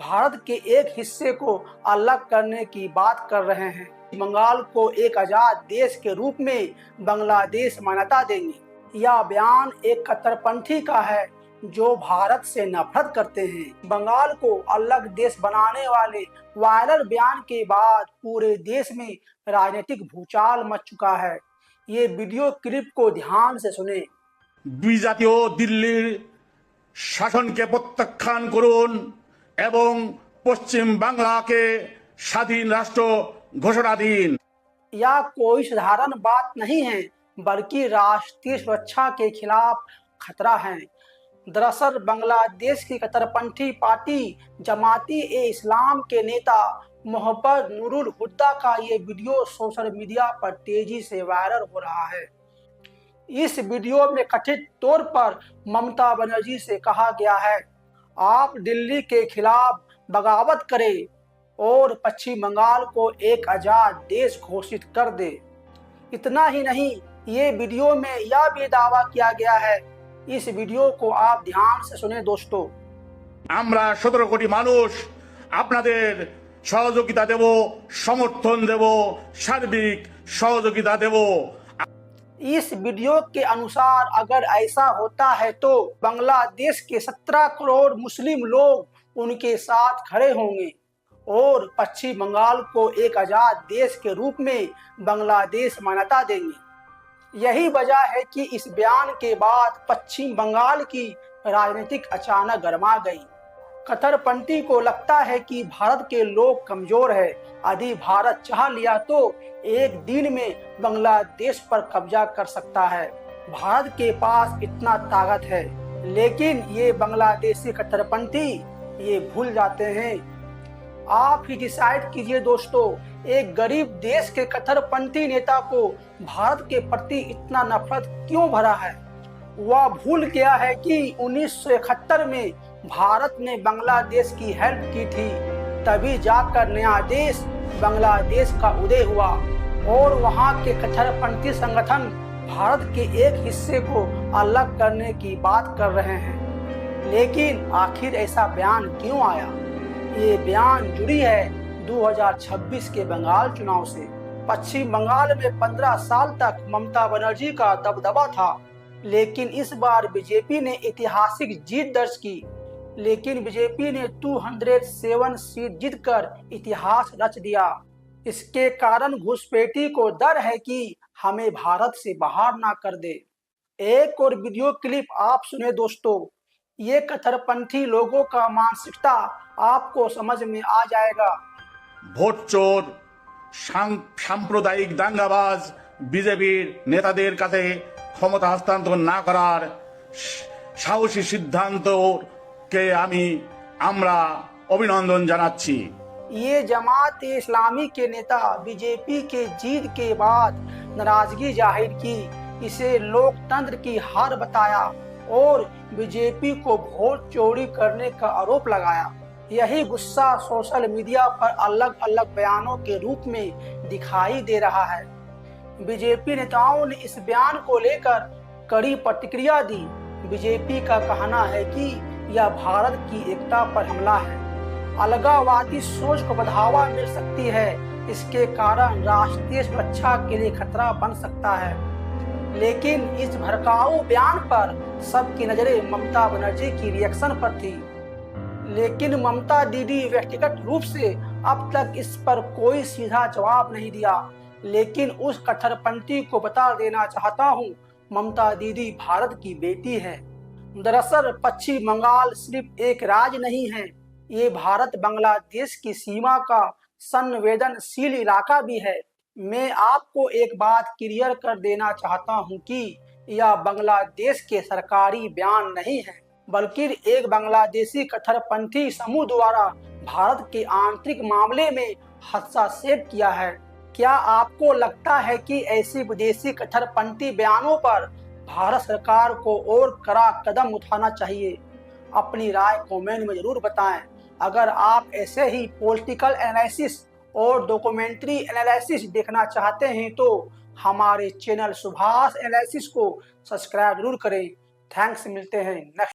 भारत के एक हिस्से को अलग करने की बात कर रहे हैं। बंगाल को एक आजाद देश के रूप में बांग्लादेश मान्यता देंगे। यह बयान एक कट्टरपंथी का है जो भारत से नफरत करते हैं। बंगाल को अलग देश बनाने वाले वायरल बयान के बाद पूरे देश में राजनीतिक भूचाल मच चुका है। ये वीडियो क्लिप को ध्यान से सुने। বিজাতীয় দিল্লির শাসনকে প্রত্যাখ্যান করুন এবং পশ্চিম বাংলাকে স্বাধীন রাষ্ট্র ঘোষণা দিন। यह कोई साधारण बात नहीं है, बल्कि राष्ट्रीय सुरक्षा के खिलाफ खतरा है। दरअसल बांग्लादेश की कट्टरपंथी पार्टी जमाती ए इस्लाम के नेता मोहब्बत नूरुल हुड्डा का ये वीडियो सोशल मीडिया पर तेजी से वायरल हो रहा है। इस वीडियो में कथित तौर पर ममता बनर्जी से कहा गया है, आप दिल्ली के खिलाफ बगावत करें और पश्चिम बंगाल को एक आजाद देश घोषित कर दे। इतना ही नहीं, ये वीडियो में यह भी दावा किया गया है। इस वीडियो को आप ध्यान से सुने दोस्तों। আমরা 17 কোটি মানুষ আপনাদের সহযোগিতা দেব, সমর্থন দেব, সার্বিক সহযোগিতা দেব। इस वीडियो के अनुसार अगर ऐसा होता है तो बांग्लादेश के 17 करोड़ मुस्लिम लोग उनके साथ खड़े होंगे और पश्चिम बंगाल को एक आजाद देश के रूप में बांग्लादेश मान्यता देंगे। यही वजह है कि इस बयान के बाद पश्चिम बंगाल की राजनीतिक अचानक गर्मा गई। कट्टरपंथी को लगता है कि भारत के लोग कमजोर है, यदि भारत चाह लिया तो एक दिन में बांग्लादेश पर कब्जा कर सकता है। भारत के पास इतना ताकत है, लेकिन ये बांग्लादेशी कट्टरपंथी ये भूल जाते हैं। आप ही डिसाइड कीजिए दोस्तों, एक गरीब देश के कट्टरपंथी नेता को भारत के प्रति इतना नफरत क्यों भरा है? वह भूल गया है कि 1971 में भारत ने बांग्लादेश की हेल्प की थी, तभी जाकर नया देश बांग्लादेश का उदय हुआ और वहां के कट्टरपंथी संगठन भारत के एक हिस्से को अलग करने की बात कर रहे हैं। लेकिन आखिर ऐसा बयान क्यों आया? ये बयान जुड़ी है 2026 के बंगाल चुनाव से। पश्चिम बंगाल में 15 साल तक ममता बनर्जी का दबदबा था, लेकिन इस बार बीजेपी ने ऐतिहासिक जीत दर्ज की। लेकिन बीजेपी ने 207 सीट जीतकर इतिहास रच दिया। इसके कारण घुसपैठी को डर है कि हमें भारत से बाहर ना कर दे। एक और वीडियो क्लिप आप सुने दोस्तों। ये कट्टरपंथी लोगों का मानसिकता आपको समझ में आ जाएगा। ভোট চোর, সাম্প্রদায়িক দাঙ্গাবাজ বিজেপির নেতাদের কাছে ক্ষমতা হস্তান্তর না করার সাহসী সিদ্ধান্তকে আমরা অভিনন্দন জানাচ্ছি। ये जमात इस्लामी के नेता बीजेपी के जीत के बाद नाराजगी जाहिर की, इसे लोकतंत्र की हार बताया और बीजेपी को वोट चोरी करने का आरोप लगाया। यही गुस्सा सोशल मीडिया पर अलग अलग बयानों के रूप में दिखाई दे रहा है। बीजेपी नेताओं ने इस बयान को लेकर कड़ी प्रतिक्रिया दी। बीजेपी का कहना है कि यह भारत की एकता पर हमला है, अलगाववादी सोच को बढ़ावा मिल सकती है, इसके कारण राष्ट्रीय सुरक्षा के लिए खतरा बन सकता है। लेकिन इस भड़काऊ बयान पर सबकी नजरें ममता बनर्जी की रिएक्शन पर थी। लेकिन ममता दीदी व्यक्तिगत रूप से अब तक इस पर कोई सीधा जवाब नहीं दिया। लेकिन उस कट्टरपंथी को बता देना चाहता हूँ, ममता दीदी भारत की बेटी है। दरअसल पश्चिम बंगाल सिर्फ एक राज्य नहीं है, ये भारत बांग्लादेश की सीमा का संवेदनशील इलाका भी है। मैं आपको एक बात क्लियर कर देना चाहता हूँ कि यह बांग्लादेश के सरकारी बयान नहीं है, बल्कि एक बांग्लादेशी कट्टरपंथी समूह द्वारा भारत के आंतरिक मामले में हस्तक्षेप किया है। क्या आपको लगता है कि ऐसी विदेशी कट्टरपंथी बयानों पर भारत सरकार को और कड़ा कदम उठाना चाहिए? अपनी राय कमेंट में जरूर बताएं। अगर आप ऐसे ही पॉलिटिकल एनालिसिस और डॉक्यूमेंट्री एनालिसिस देखना चाहते हैं तो हमारे चैनल सुभाष एनालिसिस को सब्सक्राइब जरूर करें। थैंक्स, मिलते हैं नेक्स्ट